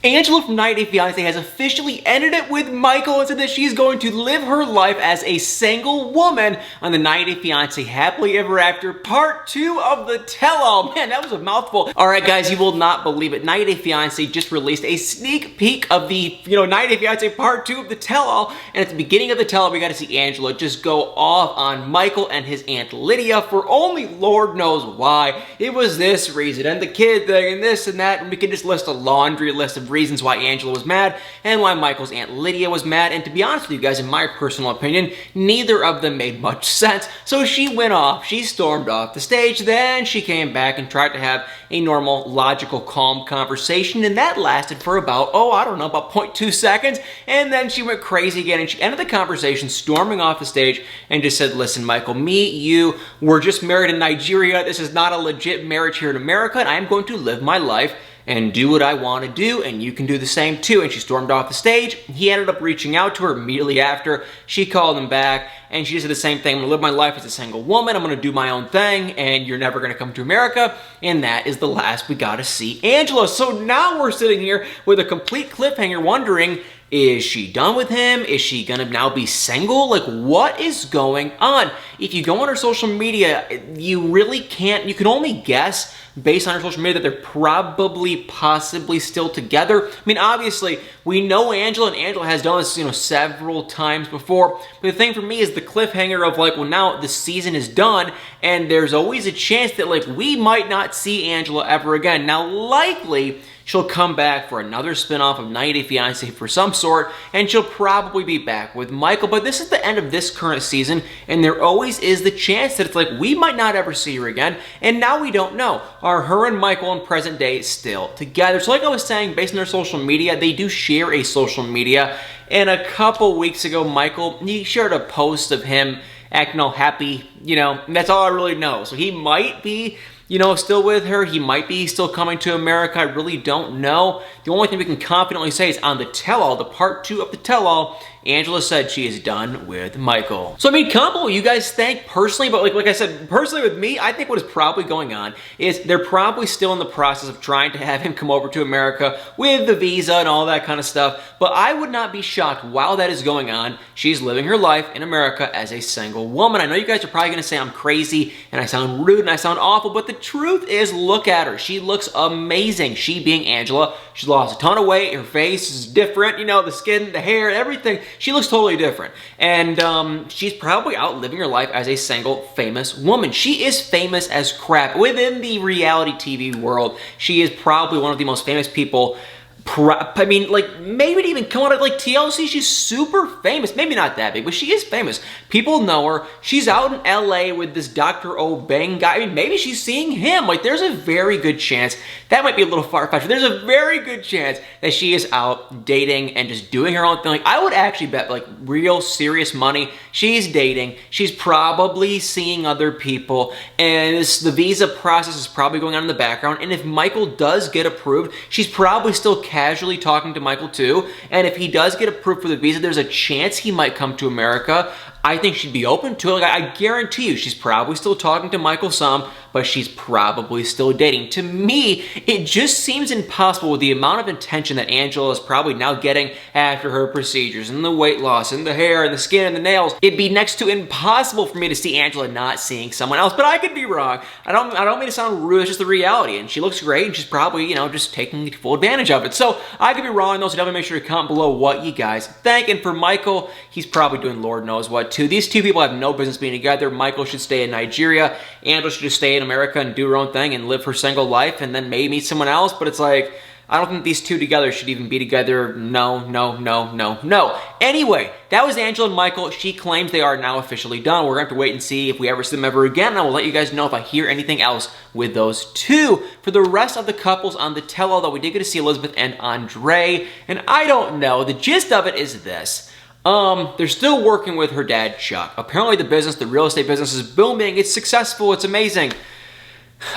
Angela from 90 Day Fiance has officially ended it with Michael and said that she's going to live her life as a single woman on the 90 Day Fiance Happily Ever After Part 2 of the tell-all. Man, that was a mouthful. Alright guys, you will not believe it. 90 Day Fiance just released a sneak peek of the, 90 Day Fiance Part 2 of the tell-all, and at the beginning of the tell-all we got to see Angela just go off on Michael and his Aunt Lydia for only Lord knows why. It was this reason, and the kid thing, and this and that, and we can just list a laundry list of reasons why Angela was mad and why Michael's Aunt Lydia was mad, and to be honest with you guys, in my personal opinion, neither of them made much sense. So she went off, she stormed off the stage, then she came back and tried to have a normal, logical, calm conversation, and that lasted for about, about 0.2 seconds, and then she went crazy again, and she ended the conversation storming off the stage and just said, listen, Michael, you were just married in Nigeria, this is not a legit marriage here in America, and I'm going to live my life and do what I want to do, and you can do the same too. And she stormed off the stage. He ended up reaching out to her immediately after. She called him back, and she said the same thing. I'm gonna live my life as a single woman. I'm gonna do my own thing, and you're never gonna come to America. And that is the last we got to see Angela. So now we're sitting here with a complete cliffhanger wondering, is she done with him? Is she gonna now be single? Like, what is going on? If you go on her social media, you really can't, you can only guess based on her social media that they're probably, possibly still together. I mean, obviously, we know Angela, and Angela has done this, several times before. But the thing for me is the cliffhanger of like, well, now the season is done, and there's always a chance that like we might not see Angela ever again. Now, likely, she'll come back for another spinoff of 90 Day Fiance for some sort, and she'll probably be back with Michael. But this is the end of this current season, and there always is the chance that it's like we might not ever see her again, and now we don't know. Are her and Michael in present day still together? So like I was saying, based on their social media, they do share a social media, and a couple weeks ago, Michael, he shared a post of him acting all happy, and that's all I really know. So he might be still with her. He might be still coming to America. I really don't know. The only thing we can confidently say is on the tell-all, the part 2 of the tell-all, Angela said she is done with Michael. So I mean, comment below what you guys think personally, but like I said, personally with me, I think what is probably going on is they're probably still in the process of trying to have him come over to America with the visa and all that kind of stuff, but I would not be shocked while that is going on, she's living her life in America as a single woman. I know you guys are probably gonna say I'm crazy and I sound rude and I sound awful, but the truth is, look at her. She looks amazing. She being Angela, she's lost a ton of weight, her face is different, the skin, the hair, everything. She looks totally different, and she's probably out living her life as a single famous woman. She is famous as crap. Within the reality TV world, she is probably one of the most famous people. I mean, like, maybe even come out of, like, TLC, she's super famous. Maybe not that big, but she is famous. People know her. She's out in LA with this Dr. Obeng guy. I mean, maybe she's seeing him. Like, there's a very good chance, that might be a little far-fetched, but there's a very good chance that she is out dating and just doing her own thing. Like, I would actually bet, like, real serious money, she's dating. She's probably seeing other people, and the visa process is probably going on in the background, and if Michael does get approved, she's probably still casually talking to Michael too, and if he does get approved for the visa, there's a chance he might come to America. I think she'd be open to it. Like, I guarantee you, she's probably still talking to Michael some, but she's probably still dating. To me, it just seems impossible with the amount of attention that Angela is probably now getting after her procedures and the weight loss and the hair and the skin and the nails. It'd be next to impossible for me to see Angela not seeing someone else, but I could be wrong. I don't mean to sound rude, it's just the reality, and she looks great, and she's probably, just taking full advantage of it. So I could be wrong though, so definitely make sure to comment below what you guys think. And for Michael, he's probably doing Lord knows what too. These two people have no business being together. Michael should stay in Nigeria. Angela should just stay in America and do her own thing and live her single life and then maybe meet someone else. But it's like, I don't think these two together should even be together. No, no, no, no, no. Anyway, that was Angela and Michael. She claims they are now officially done. We're going to have to wait and see if we ever see them ever again. And I will let you guys know if I hear anything else with those two. For the rest of the couples on the tell-all, though, we did get to see Elizabeth and Andre. And I don't know. The gist of it is this. They're still working with her dad, Chuck. Apparently the real estate business is booming. It's successful. It's amazing.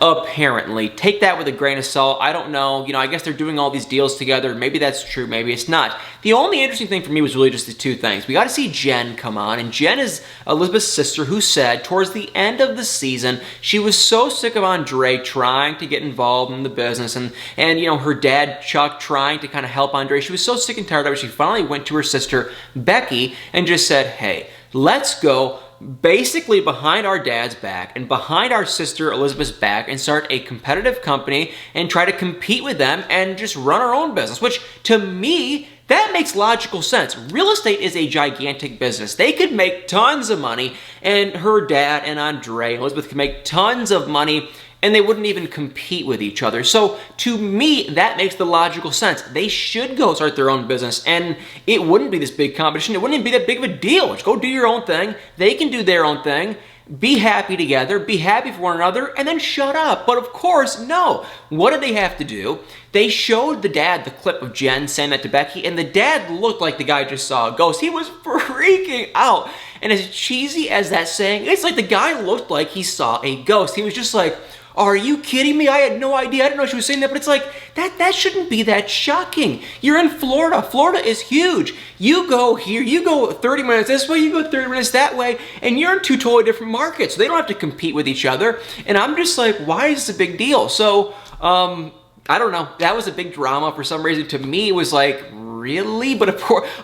Apparently. Take that with a grain of salt. I don't know. I guess they're doing all these deals together. Maybe that's true. Maybe it's not. The only interesting thing for me was really just the two things. We got to see Jen come on. And Jen is Elizabeth's sister who said towards the end of the season, she was so sick of Andre trying to get involved in the business and her dad, Chuck, trying to kind of help Andre. She was so sick and tired of it. She finally went to her sister, Becky, and just said, hey, let's go basically behind our dad's back and behind our sister Elizabeth's back and start a competitive company and try to compete with them and just run our own business, which to me, that makes logical sense. Real estate is a gigantic business. They could make tons of money, and her dad and Andre and Elizabeth could make tons of money, and they wouldn't even compete with each other. So to me, that makes the logical sense. They should go start their own business, and it wouldn't be this big competition. It wouldn't even be that big of a deal. Just go do your own thing. They can do their own thing. Be happy together, be happy for one another, and then shut up. But of course, no. What did they have to do? They showed the dad the clip of Jen saying that to Becky, and the dad looked like the guy just saw a ghost. He was freaking out. And as cheesy as that saying, it's like the guy looked like he saw a ghost. He was just like, are you kidding me? I had no idea. I didn't know she was saying that, but it's like, that shouldn't be that shocking. You're in Florida. Florida is huge. You go here, you go 30 minutes this way, you go 30 minutes that way, and you're in two totally different markets. So they don't have to compete with each other. And I'm just like, why is this a big deal? So, I don't know. That was a big drama for some reason. To me, it was like, really? But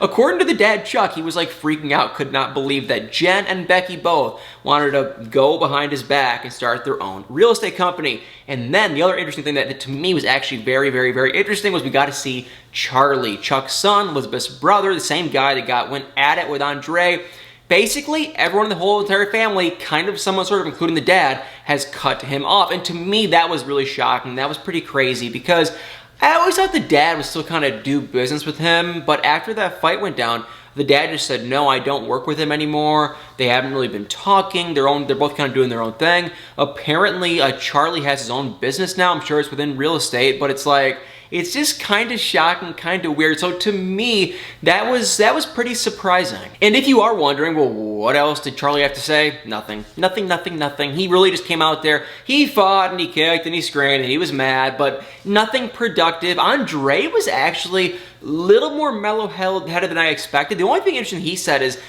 according to the dad, Chuck, he was like freaking out, could not believe that Jen and Becky both wanted to go behind his back and start their own real estate company. And then the other interesting thing that to me was actually very, very, very interesting was we got to see Charlie, Chuck's son, Elizabeth's brother, the same guy that went at it with Andre. Basically, everyone in the whole entire family, kind of somewhat sort of including the dad, has cut him off. And to me, that was really shocking. That was pretty crazy because I always thought the dad would still kind of do business with him, but after that fight went down, the dad just said, no, I don't work with him anymore. They haven't really been talking. They're both kind of doing their own thing. Apparently, Charlie has his own business now. I'm sure it's within real estate, but it's like, it's just kind of shocking, kind of weird. So to me, that was pretty surprising. And if you are wondering, well, what else did Charlie have to say? Nothing. Nothing, nothing, nothing. He really just came out there. He fought and he kicked and he screamed and he was mad, but nothing productive. Andre was actually a little more mellow-headed than I expected. The only thing interesting he said is,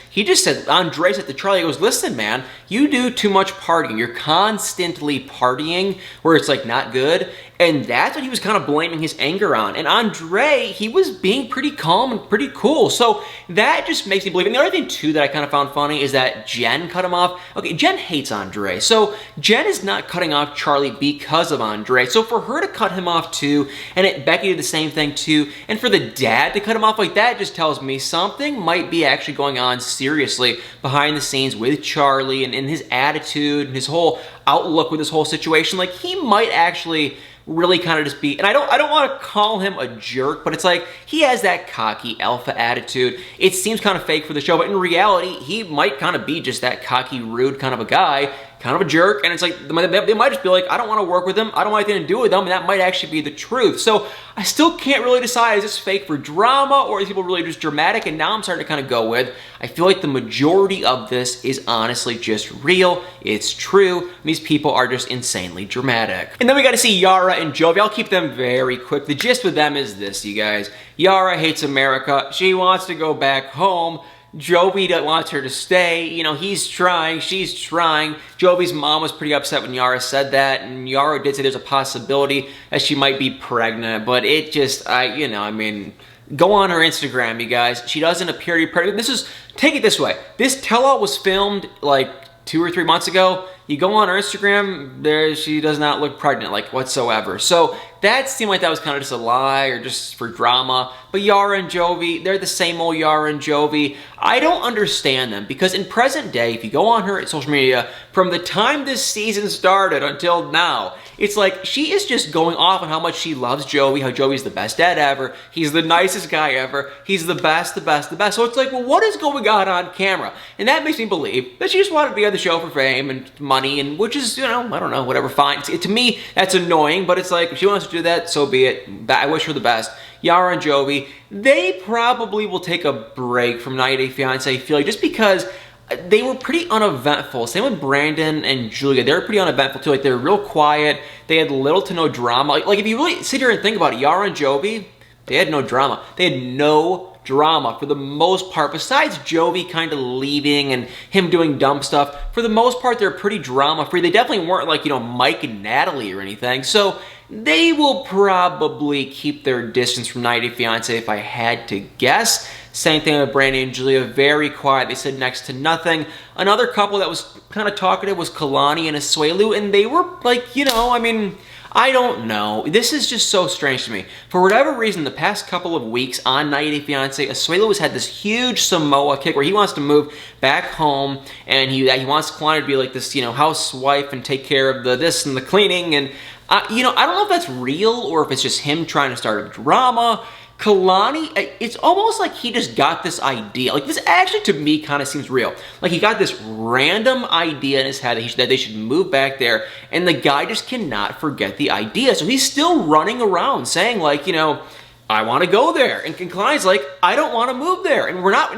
Andre said to Charlie, he goes, listen, man, you do too much partying. You're constantly partying where it's like not good. And that's what he was kind of blaming his anger on. And Andre, he was being pretty calm and pretty cool. So that just makes me believe. And the other thing, too, that I kind of found funny is that Jen cut him off. Okay, Jen hates Andre. So Jen is not cutting off Charlie because of Andre. So for her to cut him off, too, and Becky did the same thing, too, and for the dad to cut him off like that just tells me something might be actually going on seriously behind the scenes with Charlie and his attitude and his whole outlook with this whole situation. Like, he might actually really kind of just be, and I don't want to call him a jerk, but it's like he has that cocky alpha attitude. It seems kind of fake for the show, but in reality, he might kind of be just that cocky, rude kind of a guy, kind of a jerk, and it's like they might just be like, I don't want to work with him, I don't want anything to do with them, and that might actually be the truth. So I still can't really decide, is this fake for drama, or is people really just dramatic? And now I'm starting to kind of go with, I feel like the majority of this is honestly just real, it's true, and these people are just insanely dramatic. And then we got to see Yara and Jovi. I'll keep them very quick. The gist with them is this, you guys. Yara hates America. She wants to go back home. Jovi wants her to stay. You know, he's trying, she's trying. Jovi's mom was pretty upset when Yara said that, and Yara did say there's a possibility that she might be pregnant, but it just, I mean, go on her Instagram, you guys. She doesn't appear to be pregnant. Take it this way. This tell-all was filmed like 2 or 3 months ago. You go on her Instagram, she does not look pregnant, like, whatsoever. So that seemed like that was kind of just a lie or just for drama. But Yara and Jovi, they're the same old Yara and Jovi. I don't understand them because in present day, if you go on her social media, from the time this season started until now, it's like she is just going off on how much she loves Jovi, how Jovi's the best dad ever, he's the nicest guy ever, he's the best, the best, the best. So it's like, well, what is going on camera? And that makes me believe that she just wanted to be on the show for fame and money, and which is, I don't know, whatever, fine. To me, that's annoying, but it's like, if she wants to do that, so be it. I wish her the best. Yara and Jovi, they probably will take a break from 90 Day Fiance, I feel like, just because they were pretty uneventful. Same with Brandon and Julia. They were pretty uneventful too. Like, they were real quiet. They had little to no drama. Like if you really sit here and think about it, Yara and Jovi, they had no drama. They had no drama for the most part. Besides Jovi kind of leaving and him doing dumb stuff, for the most part, they're pretty drama free. They definitely weren't like, Mike and Natalie or anything. So they will probably keep their distance from 90 Day Fiancé if I had to guess. Same thing with Brandon and Julia, very quiet. They said next to nothing. Another couple that was kind of talkative was Kalani and Asuelu, and they were like, I don't know. This is just so strange to me. For whatever reason, the past couple of weeks on 90 Day Fiancé, Asuelu has had this huge Samoa kick where he wants to move back home, and he wants Kalani to be like this, housewife and take care of the this and the cleaning, and I don't know if that's real or if it's just him trying to start a drama. Kalani, it's almost like he just got this idea. Like, this actually, to me, kind of seems real. Like, he got this random idea in his head that they should move back there, and the guy just cannot forget the idea. So he's still running around saying, like, I want to go there. And Kalani's like, I don't want to move there. And we're not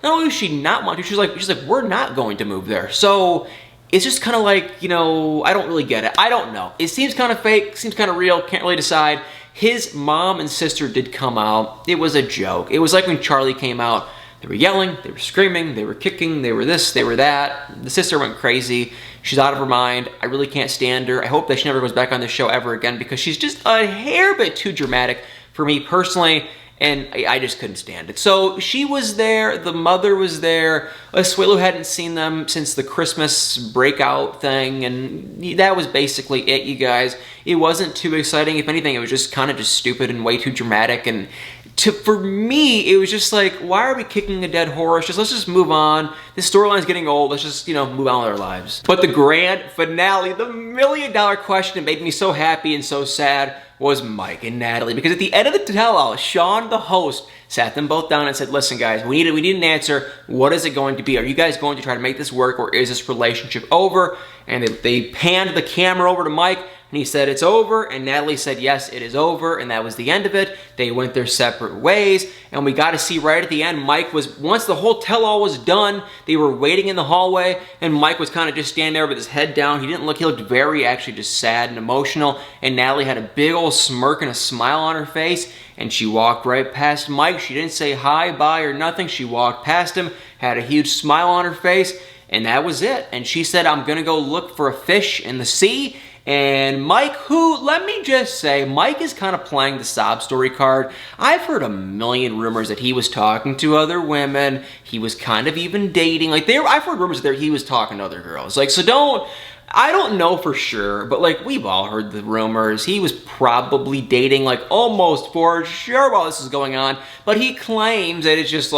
only does she not want to, she's like, we're not going to move there. So it's just kind of like, I don't really get it. I don't know. It seems kind of fake, seems kind of real, can't really decide. His mom and sister did come out. It was a joke. It was like when Charlie came out. They were yelling, they were screaming, they were kicking, they were this, they were that. The sister went crazy. She's out of her mind. I really can't stand her. I hope that she never goes back on this show ever again because she's just a hair bit too dramatic for me personally, and I just couldn't stand it. So she was there, the mother was there. Asuelu hadn't seen them since the Christmas breakout thing, and that was basically it, you guys. It wasn't too exciting. If anything, it was just kind of just stupid and way too dramatic, and for me, it was just like, why are we kicking a dead horse? Let's just move on. This storyline's getting old. Let's just, move on with our lives. But the grand finale, the $1 million question that made me so happy and so sad was Mike and Natalie. Because at the end of the tell-all, Sean, the host, sat them both down and said, listen, guys, we need an answer. What is it going to be? Are you guys going to try to make this work, or is this relationship over? And they panned the camera over to Mike, and he said, it's over. And Natalie said, yes, it is over. And that was the end of it. They went their separate ways. And we got to see right at the end, Mike was, once the whole tell-all was done, they were waiting in the hallway, and Mike was kind of just standing there with his head down. He looked very actually just sad and emotional. And Natalie had a big old smirk and a smile on her face. And she walked right past Mike. She didn't say hi, bye, or nothing. She walked past him, had a huge smile on her face, and that was it. And she said, I'm going to go look for a fish in the sea. And Mike, who, let me just say, Mike is kind of playing the sob story card. I've heard a million rumors that he was talking to other women. He was kind of even dating. I've heard rumors that he was talking to other girls. I don't know for sure, but we've all heard the rumors. He was probably dating almost for sure while this is going on, but he claims that it's just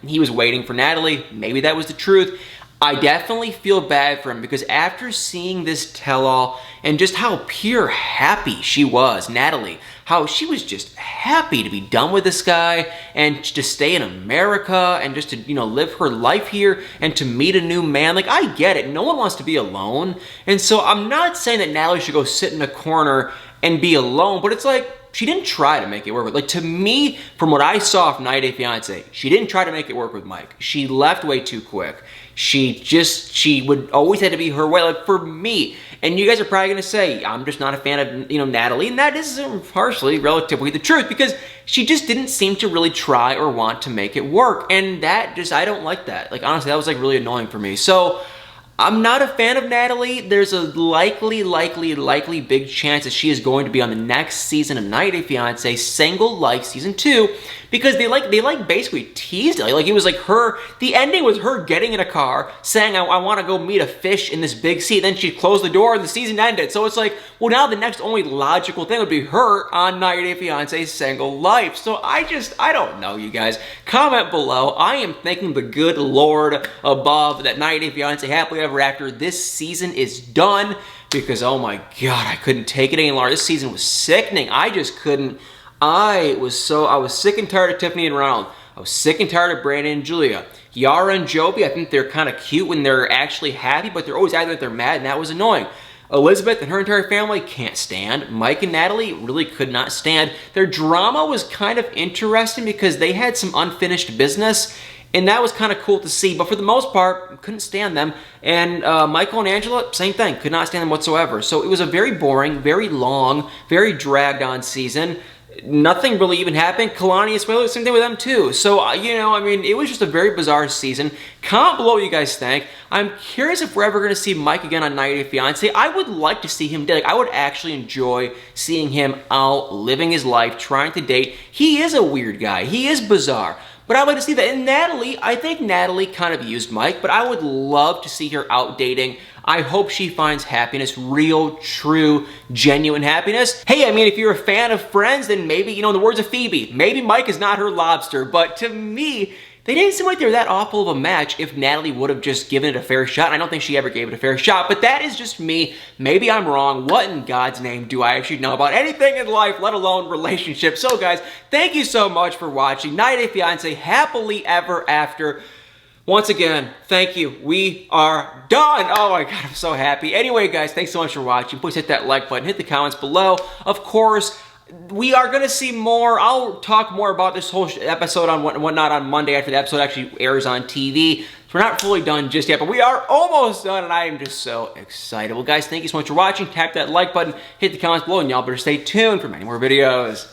he was waiting for Natalie. Maybe that was the truth. I definitely feel bad for him because after seeing this tell-all and just how pure happy she was, Natalie, how she was just happy to be done with this guy and to stay in America and just to, live her life here and to meet a new man. I get it. No one wants to be alone. And so I'm not saying that Natalie should go sit in a corner and be alone, but it's she didn't try to make it work. To me, from what I saw from 90 Day Fiancé, she didn't try to make it work with Mike. She left way too quick. She would always had to be her way, for me. And you guys are probably going to say, I'm just not a fan of, Natalie. And that is partially relatively the truth because she just didn't seem to really try or want to make it work. And that I don't like that. Honestly, that was really annoying for me. So I'm not a fan of Natalie. There's a likely big chance that she is going to be on the next season of 90 Day Fiancé, Single Life Season 2, because they basically teased it. It was her, the ending was her getting in a car, saying, I want to go meet a fish in this big sea. Then she closed the door and the season ended. So it's well, now the next only logical thing would be her on 90 Day Fiancé, Single Life. So I don't know, you guys. Comment below. I am thanking the good Lord above that 90 Day Fiancé Happily Ever After this season is done, because oh my God, I couldn't take it any longer. This season was sickening. I just couldn't. I was sick and tired of Tiffany and Ronald. I was sick and tired of Brandon and Julia. Yara and Jovi, I think they're kind of cute when they're actually happy, but they're always acting like they're mad, and that was annoying. Elizabeth and her entire family can't stand. Mike and Natalie really could not stand. Their drama was kind of interesting because they had some unfinished business, and that was kind of cool to see. But for the most part, couldn't stand them. And Michael and Angela, same thing, could not stand them whatsoever. So it was a very boring, very long, very dragged on season. Nothing really even happened. Kalani and Swale, same thing with them too. So, you know, I mean, it was just a very bizarre season. Comment below what you guys think. I'm curious if we're ever going to see Mike again on 90 Day Fiancé. I would like to see him date. Like, I would actually enjoy seeing him out, living his life, trying to date. He is a weird guy. He is bizarre. But I'd like to see that. And Natalie, I think Natalie kind of used Mike, but I would love to see her out dating. I hope she finds happiness, real, true, genuine happiness. Hey, I mean, if you're a fan of Friends, then maybe, you know, in the words of Phoebe, maybe Mike is not her lobster, but to me, they didn't seem like they were that awful of a match if Natalie would have just given it a fair shot. I don't think she ever gave it a fair shot, but that is just me. Maybe I'm wrong. What in God's name do I actually know about anything in life, let alone relationships? So guys, thank you so much for watching 90 Day Fiancé Happily Ever After. Once again, thank you. We are done. Oh my God, I'm so happy. Anyway, guys, thanks so much for watching. Please hit that like button, hit the comments below. Of course, we are going to see more. I'll talk more about this whole episode on whatnot on Monday after the episode actually airs on TV. So we're not fully done just yet, but we are almost done, and I am just so excited. Well, guys, thank you so much for watching. Tap that like button, hit the comments below, and y'all better stay tuned for many more videos.